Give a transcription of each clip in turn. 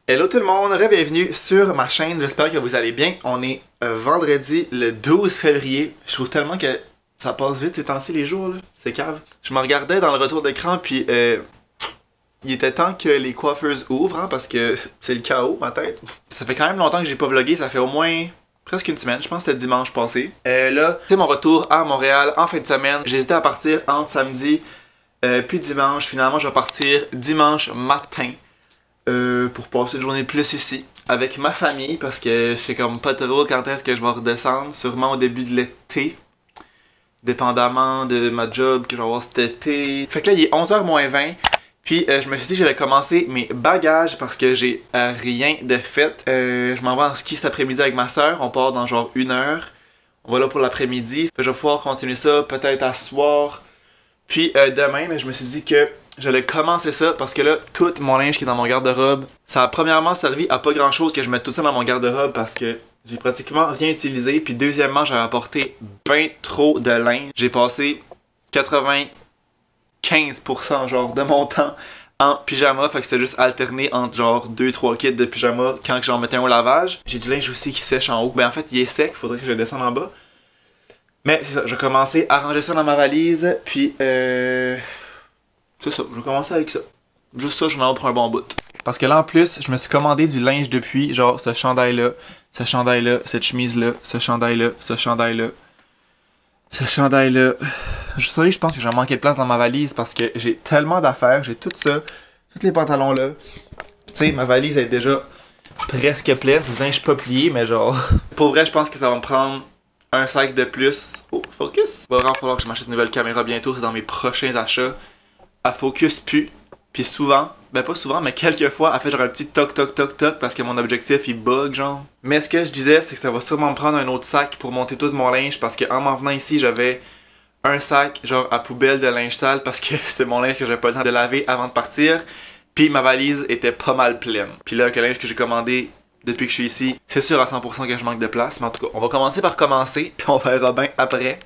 Hello tout le monde, bienvenue sur ma chaîne, j'espère que vous allez bien. On est vendredi le 12 février. Je trouve tellement que ça passe vite ces temps-ci les jours là, c'est cave. Je me regardais dans le retour d'écran puis il était temps que les coiffeuses ouvrent hein, parce que c'est le chaos ma tête. Ça fait quand même longtemps que j'ai pas vlogué, ça fait au moins presque une semaine, je pense que c'était dimanche passé. Là, c'est mon retour à Montréal en fin de semaine. J'hésitais à partir entre samedi puis dimanche. Finalement je vais partir dimanche matin. Pour passer une journée de plus ici avec ma famille parce que je sais comme pas trop quand est-ce que je vais redescendre, sûrement au début de l'été dépendamment de ma job que je vais avoir cet été. Fait que là il est 11h moins 20 puis je me suis dit que j'allais commencer mes bagages parce que j'ai rien de fait. Je m'en vais en ski cet après-midi avec ma soeur, on part dans genre 1 heure, on va là pour l'après-midi, je vais pouvoir continuer ça peut-être à ce soir. Puis demain, je me suis dit que j'allais commencer ça parce que là, tout mon linge qui est dans mon garde-robe, ça a premièrement servi à pas grand-chose que je mette tout ça dans mon garde-robe parce que j'ai pratiquement rien utilisé. Puis deuxièmement, j'avais apporté ben trop de linge. J'ai passé 95% genre de mon temps en pyjama, fait que c'était juste alterné entre genre 2-3 kits de pyjama quand j'en mettais un au lavage. J'ai du linge aussi qui sèche en haut. Ben en fait, il est sec, faudrait que je le descende en bas. Mais c'est ça, je vais commencer à ranger ça dans ma valise, puis c'est ça, je vais commencer avec ça. Juste ça, je m'en vais pour un bon bout. Parce que là, en plus, je me suis commandé du linge depuis, genre ce chandail-là, cette chemise-là, ce chandail-là, ce chandail-là, ce chandail-là. Je pense que j'ai manqué de place dans ma valise parce que j'ai tellement d'affaires, j'ai tout ça, tous les pantalons-là. Tu sais, ma valise est déjà presque pleine, c'est du linge pas plié, mais genre, pour vrai, je pense que ça va me prendre un sac de plus. Oh, focus! Il va vraiment falloir que je m'achète une nouvelle caméra bientôt, c'est dans mes prochains achats. Elle focus plus. Puis souvent, ben pas souvent, mais quelques fois, elle fait genre un petit toc toc toc toc parce que mon objectif il bug genre. Mais ce que je disais, c'est que ça va sûrement me prendre un autre sac pour monter tout mon linge parce que en m'en venant ici, j'avais un sac genre à poubelle de linge sale parce que c'est mon linge que j'avais pas le temps de laver avant de partir. Puis ma valise était pas mal pleine. Puis là, avec le linge que j'ai commandé depuis que je suis ici, c'est sûr à 100% que je manque de place. Mais en tout cas, on va commencer par commencer, puis on verra bien après.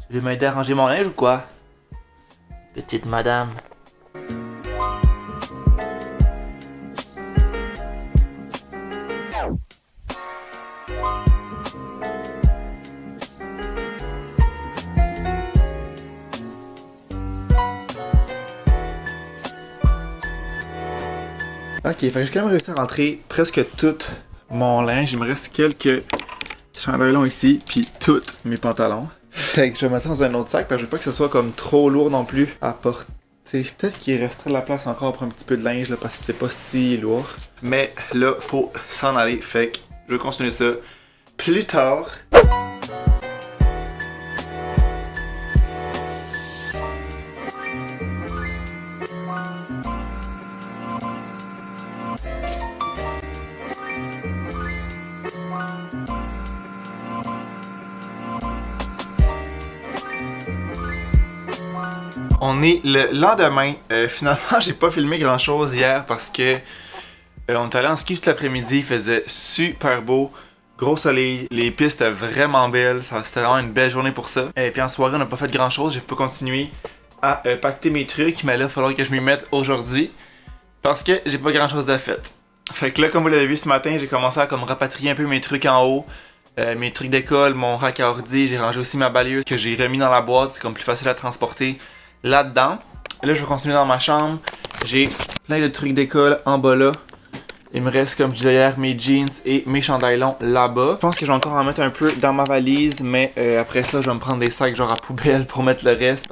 Tu veux m'aider à ranger mon linge ou quoi? Petite madame. Ok, fait que j'ai quand même réussi à rentrer presque tout mon linge. Il me reste quelques chandailons ici, puis tous mes pantalons. Fait que je vais mettre ça dans un autre sac, parce que je veux pas que ce soit comme trop lourd non plus à porter. Peut-être qu'il resterait de la place encore pour un petit peu de linge, là, parce que c'est pas si lourd. Mais là, faut s'en aller, fait que je vais continuer ça plus tard. On est le lendemain. Finalement, j'ai pas filmé grand chose hier parce que on est allé en ski toute l'après-midi. Il faisait super beau, gros soleil. Les pistes étaient vraiment belles. C'était vraiment une belle journée pour ça. Et puis en soirée, on n'a pas fait grand chose. J'ai pas continué à pacter mes trucs. Mais là, il va falloir que je m'y mette aujourd'hui parce que j'ai pas grand chose de fait. Fait que là, comme vous l'avez vu ce matin, j'ai commencé à comme rapatrier un peu mes trucs en haut. Mes trucs d'école, mon rack à ordi. J'ai rangé aussi ma balayeuse que j'ai remis dans la boîte. C'est comme plus facile à transporter là-dedans. Là, je vais continuer dans ma chambre. J'ai plein de trucs d'école en bas là. Il me reste, comme je disais hier, mes jeans et mes chandails longs là-bas. Je pense que je vais encore en mettre un peu dans ma valise, mais après ça, je vais me prendre des sacs genre à poubelle pour mettre le reste.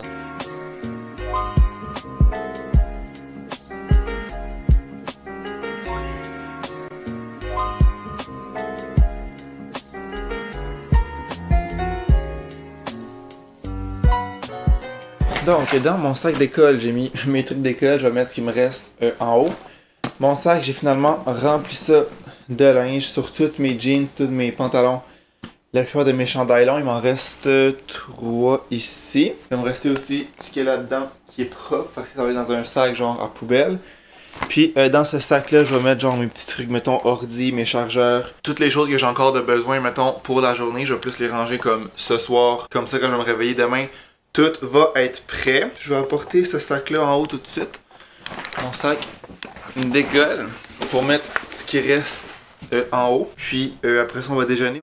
Donc, dans mon sac d'école, j'ai mis mes trucs d'école. Je vais mettre ce qui me reste en haut. Mon sac, j'ai finalement rempli ça de linge sur tous mes jeans, tous mes pantalons, la plupart de mes chandails longs. Il m'en reste 3 ici. Il va me rester aussi ce qui est là-dedans qui est propre. Fait que ça va être dans un sac genre à poubelle. Puis dans ce sac-là, je vais mettre genre mes petits trucs, mettons, ordi, mes chargeurs. Toutes les choses que j'ai encore de besoin, mettons, pour la journée. Je vais plus les ranger comme ce soir. Comme ça, quand je vais me réveiller demain, tout va être prêt. Je vais apporter ce sac-là en haut tout de suite. Mon sac d'école pour mettre ce qui reste en haut. Puis après ça, on va déjeuner.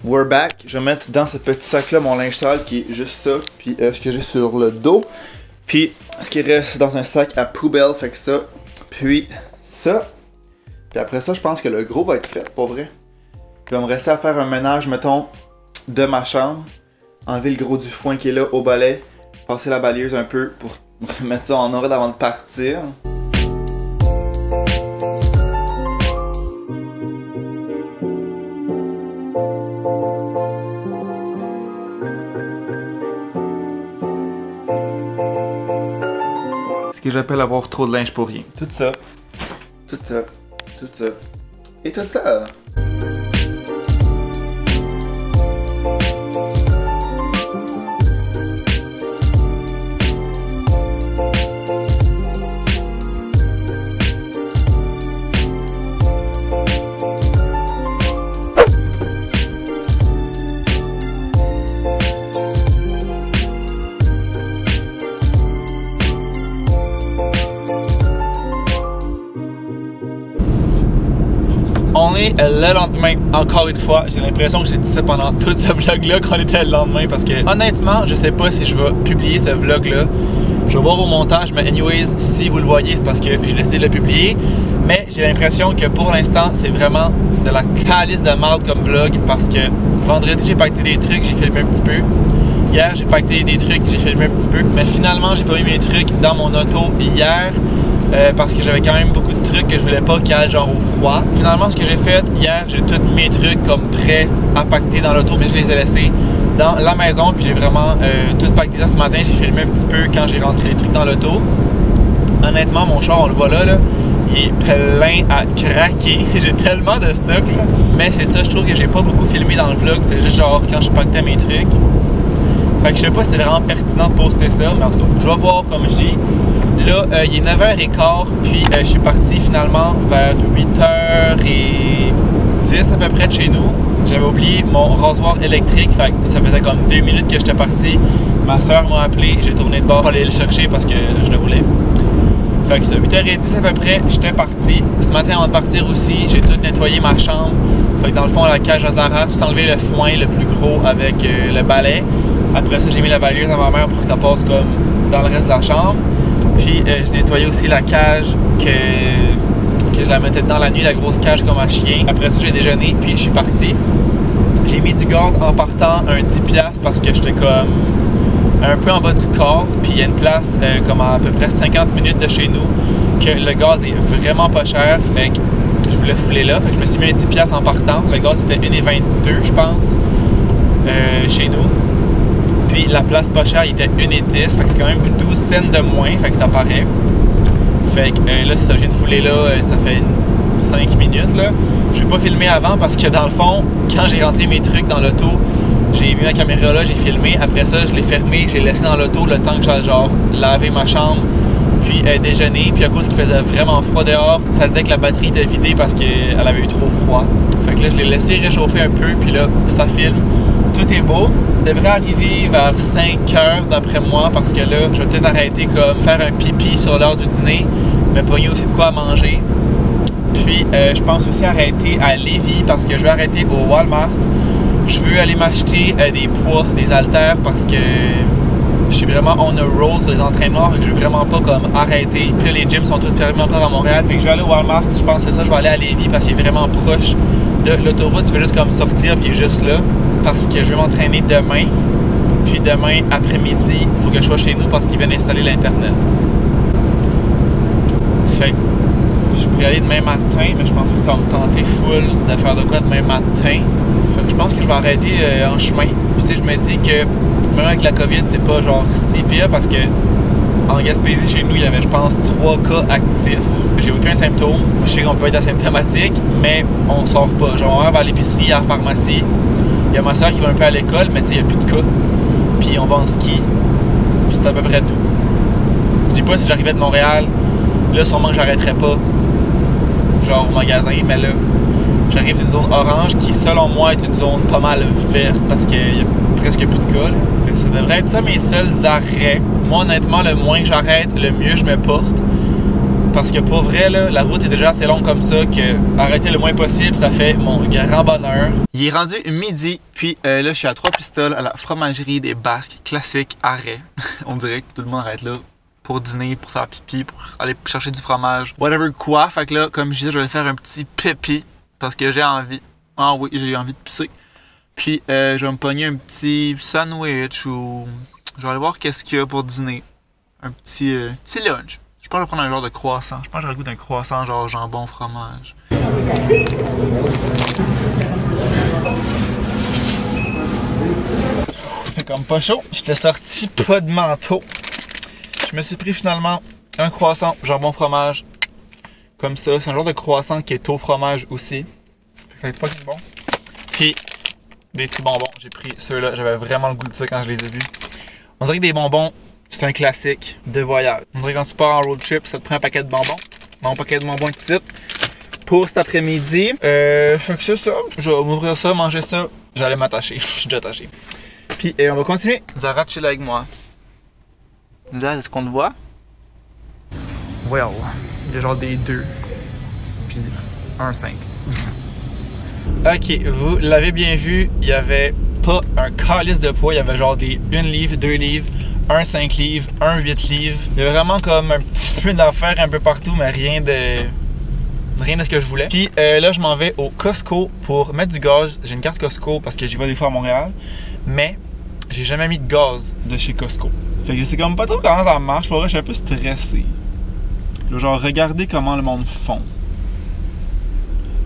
We're back. Je vais mettre dans ce petit sac-là mon linge sale qui est juste ça. Puis ce que j'ai sur le dos. Puis ce qui reste dans un sac à poubelle, fait que ça. Puis ça. Puis après ça, je pense que le gros va être fait, pour vrai. Il va me rester à faire un ménage, mettons, de ma chambre. Enlever le gros du foin qui est là au balai. Passer la balayeuse un peu pour mettre ça en ordre avant de partir. Ce que j'appelle avoir trop de linge pour rien. Tout ça, tout ça, tout ça, et tout ça. On est le lendemain, encore une fois. J'ai l'impression que j'ai dit ça pendant tout ce vlog-là qu'on était le lendemain parce que honnêtement, je sais pas si je vais publier ce vlog-là. Je vais voir au montage, mais anyways, si vous le voyez, c'est parce que j'ai décidé de le publier. Mais j'ai l'impression que pour l'instant, c'est vraiment de la calice de merde comme vlog parce que vendredi, j'ai pacté des trucs, j'ai filmé un petit peu. Hier, j'ai pacté des trucs, j'ai filmé un petit peu. Mais finalement, j'ai pas mis mes trucs dans mon auto hier. Parce que j'avais quand même beaucoup de trucs que je voulais pas qu'ils aillent genre au froid. Finalement, ce que j'ai fait hier, j'ai tous mis mes trucs comme prêts à pacter dans l'auto, mais je les ai laissés dans la maison. Puis j'ai vraiment tout pacté ça ce matin. J'ai filmé un petit peu quand j'ai rentré les trucs dans l'auto. Honnêtement, mon char, on le voit là, il est plein à craquer. J'ai tellement de stock là. Mais c'est ça, je trouve que j'ai pas beaucoup filmé dans le vlog. C'est juste genre quand je pactais mes trucs. Fait que je sais pas si c'est vraiment pertinent de poster ça, mais en tout cas, je vais voir comme je dis. Là, il est 9h15, puis je suis parti finalement vers 8h10 à peu près de chez nous. J'avais oublié mon rasoir électrique, fait que ça faisait comme 2 minutes que j'étais parti. Ma soeur m'a appelé, j'ai tourné de bord pour aller le chercher parce que je le voulais. Fait que c'est 8h10 à peu près, j'étais parti. Ce matin avant de partir aussi, j'ai tout nettoyé ma chambre. Fait que dans le fond, la cage à Zara, tout enlevé le foin le plus gros avec le balai. Après ça, j'ai mis la balayeuse à ma mère pour que ça passe comme dans le reste de la chambre. Puis j'ai nettoyé aussi la cage que je la mettais dans la nuit, la grosse cage comme un chien. Après ça, j'ai déjeuné, puis je suis parti. J'ai mis du gaz en partant un 10$ parce que j'étais comme un peu en bas du corps. Puis il y a une place comme à peu près 50 minutes de chez nous que le gaz est vraiment pas cher. Fait que je voulais fouler là. Fait que je me suis mis un 10$ en partant. Le gaz était 1,22 je pense chez nous. Puis la place pas chère, il était 1,10, fait que c'est quand même 12 cents de moins, fait que ça paraît. Fait que là, c'est ça, je viens de fouler là, ça fait 5 minutes là. Je vais pas filmer avant parce que dans le fond, quand j'ai rentré mes trucs dans l'auto, j'ai mis ma caméra là, j'ai filmé. Après ça, je l'ai fermé, j'ai laissé dans l'auto le temps que j'allais genre laver ma chambre, puis déjeuner. Puis à cause qu'il faisait vraiment froid dehors, ça disait que la batterie était vidée parce qu'elle avait eu trop froid. Fait que là, je l'ai laissé réchauffer un peu, puis là, ça filme. Tout est beau. Je devrais arriver vers 5h d'après moi parce que là, je vais peut-être arrêter comme faire un pipi sur l'heure du dîner, mais pogner aussi de quoi manger. Puis je pense aussi arrêter à Lévis parce que je vais arrêter au Walmart. Je veux aller m'acheter des poids, des haltères parce que je suis vraiment on a roll sur les entraînements et que je veux vraiment pas comme arrêter. Puis là, les gyms sont tous fermés encore à Montréal. Fait que je vais aller au Walmart, je pense que c'est ça, je vais aller à Lévis parce qu'il est vraiment proche de l'autoroute. Tu fais juste comme sortir puis il est juste là. Parce que je vais m'entraîner demain. Puis demain après-midi, il faut que je sois chez nous parce qu'ils viennent installer l'internet. Fait que je pourrais aller demain matin, mais je pense que ça va me tenter full de faire de quoi demain matin. Fait que je pense que je vais arrêter en chemin. Puis tu sais, je me dis que même avec la COVID, c'est pas genre si pire parce que En Gaspésie, chez nous, il y avait, je pense, 3 cas actifs. J'ai aucun symptôme. Je sais qu'on peut être asymptomatique, mais on sort pas. Genre, on va à l'épicerie, à la pharmacie. Il y a ma soeur qui va un peu à l'école, mais tu sais, il n'y a plus de cas. Puis on va en ski. Puis c'est à peu près tout. Je dis pas si j'arrivais de Montréal, là, sûrement que j'arrêterais pas. Genre au magasin, mais là, j'arrive d'une zone orange qui, selon moi, est une zone pas mal verte parce qu'il y a presque plus de cas. Là. Ça devrait être ça mes seuls arrêts. Moi, honnêtement, le moins que j'arrête, le mieux je me porte. Parce que pour vrai, là, la route est déjà assez longue comme ça que arrêter le moins possible, ça fait mon grand bonheur. Il est rendu midi, puis là, je suis à 3 pistoles à la fromagerie des Basques, classique arrêt. On dirait que tout le monde arrête là pour dîner, pour faire pipi, pour aller chercher du fromage, whatever quoi. Fait que là, comme je disais, je vais faire un petit pipi parce que j'ai envie. Ah oui, j'ai envie de pisser. Puis je vais me pogner un petit sandwich ou je vais aller voir qu'est-ce qu'il y a pour dîner. Un petit lunch. Je pense que je vais prendre un genre de croissant. Je pense que j'aurais le goût d'un croissant genre jambon fromage. C'est comme pas chaud. Je t'ai sorti pas de manteau. Je me suis pris finalement un croissant jambon fromage. Comme ça. C'est un genre de croissant qui est au fromage aussi. Ça va être pas bon. Puis des petits bonbons. J'ai pris ceux-là. J'avais vraiment le goût de ça quand je les ai vus. On dirait que des bonbons, c'est un classique de voyage. On dirait que quand tu pars en road trip, ça te prend un paquet de bonbons. Mon paquet de bonbons est ici. Pour cet après-midi, fait que c'est ça. Je vais m'ouvrir ça, manger ça. J'allais m'attacher. Je suis déjà attaché. Puis on va continuer. Zara, chill avec moi. Zara, est-ce qu'on te voit? Well, il y a genre des 2. Puis un 5. Ok, vous l'avez bien vu, il y avait pas un calice de poids. Il y avait genre des 1 livre, 2 livres, un 5 livres, un 8 livres. Il y avait vraiment comme un petit peu d'affaires un peu partout, mais rien de ce que je voulais. Puis là, je m'en vais au Costco pour mettre du gaz. J'ai une carte Costco parce que j'y vais des fois à Montréal. Mais j'ai jamais mis de gaz de chez Costco. Fait que je sais comme pas trop comment ça marche. Pour vrai, je suis un peu stressé. Là, genre, regardez comment le monde fond.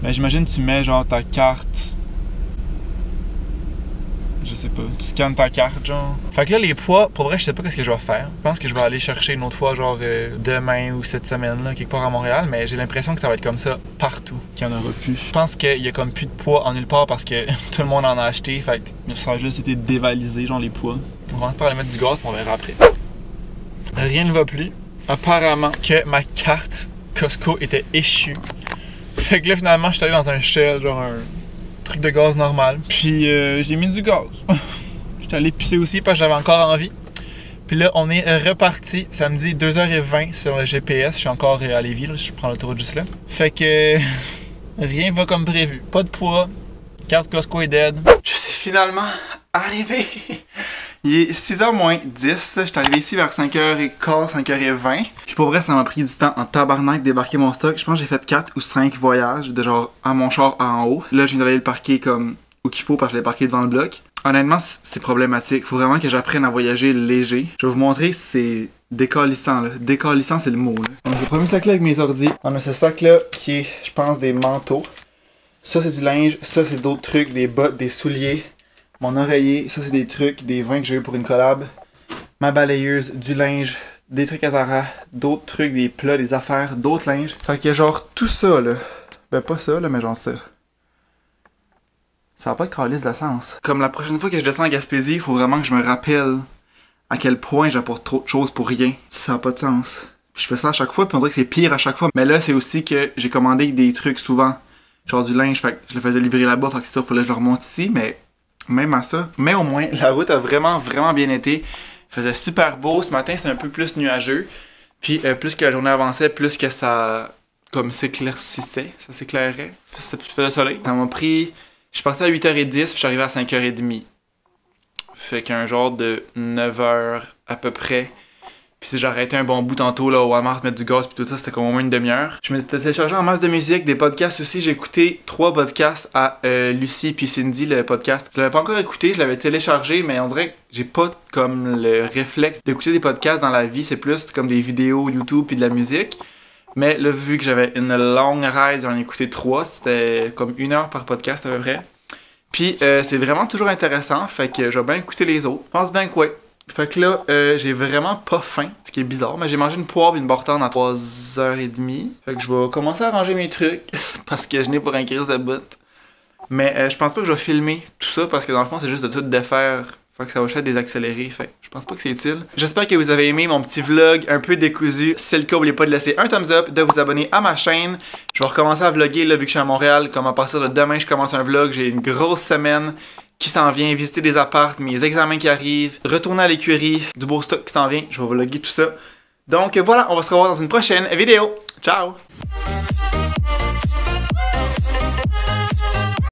Ben, j'imagine tu mets genre ta carte. Je sais pas, tu scannes ta carte, genre. Fait que là, les poids, pour vrai, je sais pas ce que je vais faire. Je pense que je vais aller chercher une autre fois, genre demain ou cette semaine-là, quelque part à Montréal, mais j'ai l'impression que ça va être comme ça partout, qu'il y en aura plus. Je pense qu'il y a comme plus de poids en nulle part parce que tout le monde en a acheté, fait que ça a juste été dévalisé, genre les poids. On va commencer par aller mettre du gaz, puis on verra après. Rien ne va plus. Apparemment que ma carte Costco était échue. Fait que là, finalement, je suis allé dans un Shell, genre un truc de gaz normal. Puis j'ai mis du gaz. J'étais allé pisser aussi parce que j'avais encore envie. Puis là, on est reparti samedi 2h20 sur le GPS. Je suis encore à Lévis, là, je prends l'autoroute juste là. Fait que rien va comme prévu. Pas de poids. Carte Costco est dead. Je suis finalement arrivé. Il est 6h moins 10. Je suis arrivé ici vers 5h15, 5h20. Puis pour vrai, ça m'a pris du temps en tabarnak de débarquer mon stock. Je pense que j'ai fait 4 ou 5 voyages de genre à mon char en haut. Là, je viens d'aller le parquer comme où qu'il faut parce que je l'ai parqué devant le bloc. Honnêtement, c'est problématique. Faut vraiment que j'apprenne à voyager léger. Je vais vous montrer, c'est décalissant là. Décalissant, c'est le mot là. On a ce premier sac là avec mes ordis. On a ce sac là qui est, je pense, des manteaux. Ça, c'est du linge. Ça, c'est d'autres trucs, des bottes, des souliers. Mon oreiller, ça c'est des trucs, des vins que j'ai eu pour une collab. Ma balayeuse, du linge, des trucs à Zara, d'autres trucs, des plats, des affaires, d'autres linges. Fait que genre tout ça là. Ben pas ça là, mais genre ça. Ça va pas de calice de sens. Comme la prochaine fois que je descends en Gaspésie, il faut vraiment que je me rappelle à quel point j'apporte trop de choses pour rien. Ça n'a pas de sens. Puis je fais ça à chaque fois, puis on dirait que c'est pire à chaque fois. Mais là, c'est aussi que j'ai commandé des trucs souvent. Genre du linge, fait que je le faisais livrer là-bas, fait que ça, il fallait que je le remonte ici, mais même à ça. Mais au moins, la route a vraiment bien été. Il faisait super beau. Ce matin, c'était un peu plus nuageux. Puis plus que la journée avançait, plus que ça comme s'éclaircissait, ça s'éclairait. Ça faisait soleil. Ça m'a pris... Je suis parti à 8h10, puis je suis arrivé à 5h30. Fait qu'un genre de 9h à peu près. Puis si j'ai arrêté un bon bout tantôt là, au Walmart, mettre du gaz puis tout ça, c'était comme au moins une demi-heure. Je m'étais téléchargé en masse de musique, des podcasts aussi. J'ai écouté 3 podcasts à Lucie puis Cindy, le podcast. Je l'avais pas encore écouté, je l'avais téléchargé, mais on dirait que j'ai pas comme le réflexe d'écouter des podcasts dans la vie. C'est plus comme des vidéos YouTube puis de la musique. Mais là, vu que j'avais une longue ride, j'en ai écouté 3. C'était comme 1 heure par podcast à peu près. Puis c'est vraiment toujours intéressant, fait que je vais bien écouter les autres. Je pense bien que ouais. Fait que là, j'ai vraiment pas faim, ce qui est bizarre, mais j'ai mangé une poire et une bartende en 3h30. Fait que je vais commencer à ranger mes trucs, parce que je n'ai pour un crise de bout. Mais je pense pas que je vais filmer tout ça, parce que dans le fond, c'est juste de tout défaire. Fait que ça va juste désaccélérer, fait que je pense pas que c'est utile. J'espère que vous avez aimé mon petit vlog un peu décousu. Si c'est le cas, n'oubliez pas de laisser un thumbs up, de vous abonner à ma chaîne. Je vais recommencer à vlogger là, vu que je suis à Montréal. Comme à partir de demain, je commence un vlog. J'ai une grosse semaine qui s'en vient, visiter des apparts, mes examens qui arrivent, retourner à l'écurie, du beau stock qui s'en vient. Je vais vlogger tout ça. Donc voilà, on va se revoir dans une prochaine vidéo. Ciao!